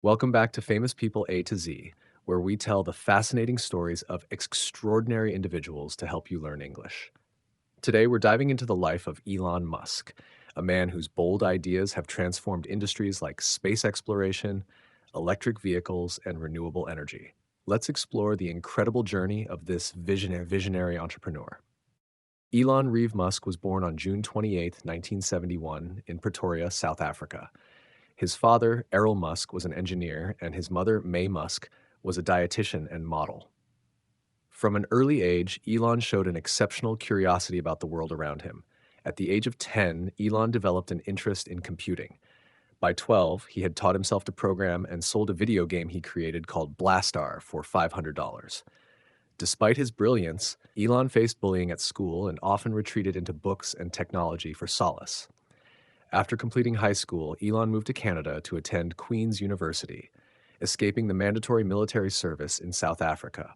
Welcome back to Famous People A to Z, where we tell the fascinating stories of extraordinary individuals to help you learn English. Today, we're diving into the life of Elon Musk, a man whose bold ideas have transformed industries like space exploration, electric vehicles, and renewable energy. Let's explore the incredible journey of this visionary entrepreneur. Elon Reeve Musk was born on June 28, 1971, in Pretoria, South Africa. His father, Errol Musk, was an engineer, and his mother, May Musk, was a dietitian and model. From an early age, Elon showed an exceptional curiosity about the world around him. At the age of 10, Elon developed an interest in computing. By 12, he had taught himself to program and sold a video game he created called Blastar for $500. Despite his brilliance, Elon faced bullying at school and often retreated into books and technology for solace. After completing high school, Elon moved to Canada to attend Queen's University, escaping the mandatory military service in South Africa.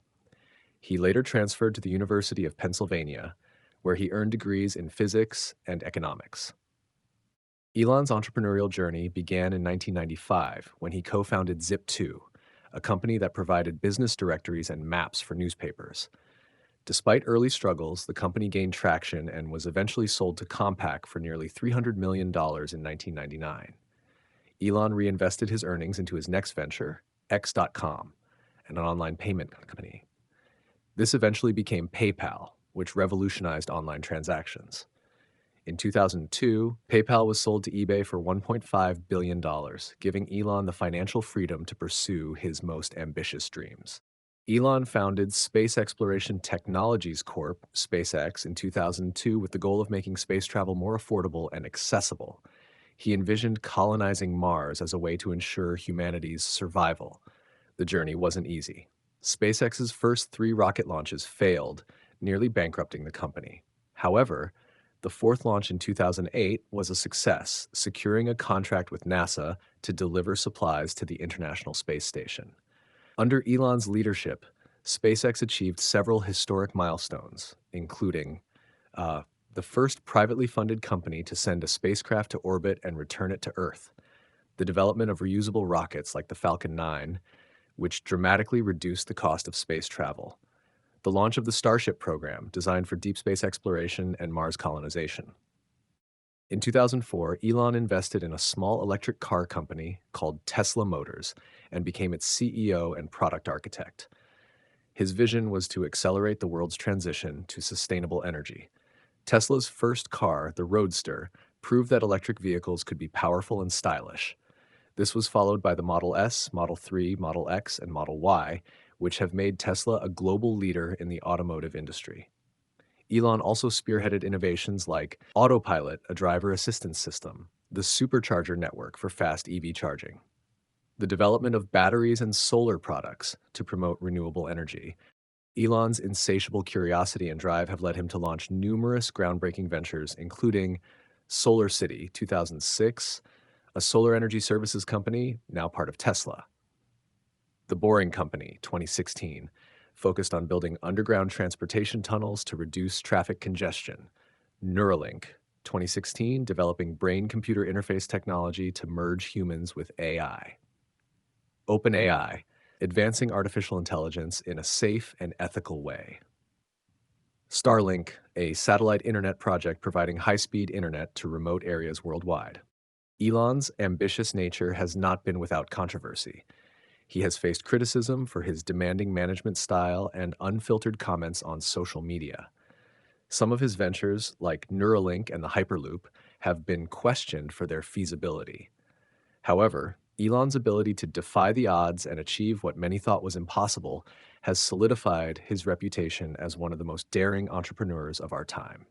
He later transferred to the University of Pennsylvania, where he earned degrees in physics and economics. Elon's entrepreneurial journey began in 1995 when he co-founded Zip2, a company that provided business directories and maps for newspapers. Despite early struggles, the company gained traction and was eventually sold to Compaq for nearly $300 million in 1999. Elon reinvested his earnings into his next venture, X.com, an online payment company. This eventually became PayPal, which revolutionized online transactions. In 2002, PayPal was sold to eBay for $1.5 billion, giving Elon the financial freedom to pursue his most ambitious dreams. Elon founded Space Exploration Technologies Corp., SpaceX, in 2002 with the goal of making space travel more affordable and accessible. He envisioned colonizing Mars as a way to ensure humanity's survival. The journey wasn't easy. SpaceX's first 3 rocket launches failed, nearly bankrupting the company. However, the 4th launch in 2008 was a success, securing a contract with NASA to deliver supplies to the International Space Station. Under Elon's leadership, SpaceX achieved several historic milestones, including the first privately funded company to send a spacecraft to orbit and return it to Earth, the development of reusable rockets like the Falcon 9, which dramatically reduced the cost of space travel, the launch of the Starship program, designed for deep space exploration and Mars colonization. In 2004, Elon invested in a small electric car company called Tesla Motors and became its CEO and product architect. His vision was to accelerate the world's transition to sustainable energy. Tesla's first car, the Roadster, proved that electric vehicles could be powerful and stylish. This was followed by the Model S, Model 3, Model X, and Model Y, which have made Tesla a global leader in the automotive industry. Elon also spearheaded innovations like Autopilot, a driver assistance system, the supercharger network for fast EV charging, the development of batteries and solar products to promote renewable energy. Elon's insatiable curiosity and drive have led him to launch numerous groundbreaking ventures, including Solar City, 2006, a solar energy services company now part of Tesla. The Boring Company, 2016, focused on building underground transportation tunnels to reduce traffic congestion. Neuralink, 2016, developing brain-computer interface technology to merge humans with AI. OpenAI, advancing artificial intelligence in a safe and ethical way. Starlink, a satellite internet project providing high-speed internet to remote areas worldwide. Elon's ambitious nature has not been without controversy. He has faced criticism for his demanding management style and unfiltered comments on social media. Some of his ventures, like Neuralink and the Hyperloop, have been questioned for their feasibility. However, Elon's ability to defy the odds and achieve what many thought was impossible has solidified his reputation as one of the most daring entrepreneurs of our time.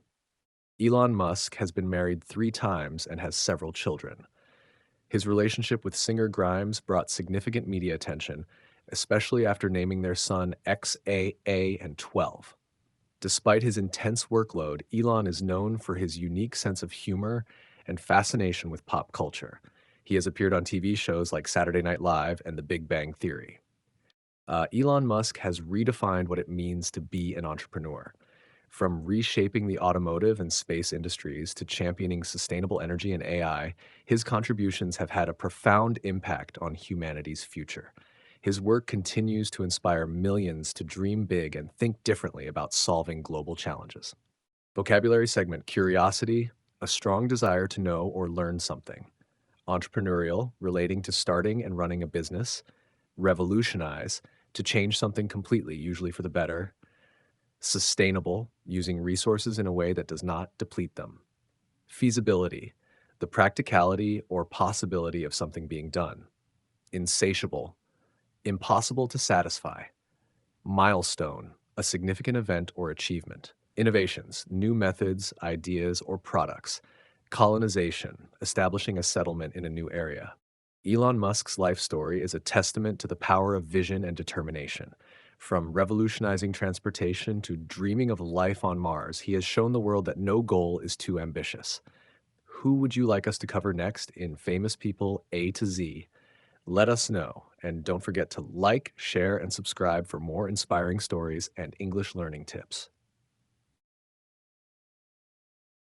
Elon Musk has been married 3 times and has several children. His relationship with singer Grimes brought significant media attention, especially after naming their son XAA and 12. Despite his intense workload, Elon is known for his unique sense of humor and fascination with pop culture. He has appeared on TV shows like Saturday Night Live and The Big Bang Theory. Elon Musk has redefined what it means to be an entrepreneur. From reshaping the automotive and space industries to championing sustainable energy and AI, his contributions have had a profound impact on humanity's future. His work continues to inspire millions to dream big and think differently about solving global challenges. Vocabulary segment: curiosity, a strong desire to know or learn something. Entrepreneurial, relating to starting and running a business. Revolutionize, to change something completely, usually for the better. Sustainable, using resources in a way that does not deplete them. Feasibility, the practicality or possibility of something being done. Insatiable, impossible to satisfy. Milestone, a significant event or achievement. Innovations, new methods, ideas, or products. Colonization, establishing a settlement in a new area. Elon Musk's life story is a testament to the power of vision and determination. From revolutionizing transportation to dreaming of life on Mars, he has shown the world that no goal is too ambitious. Who would you like us to cover next in Famous People A to Z? Let us know, and don't forget to like, share, and subscribe for more inspiring stories and English learning tips.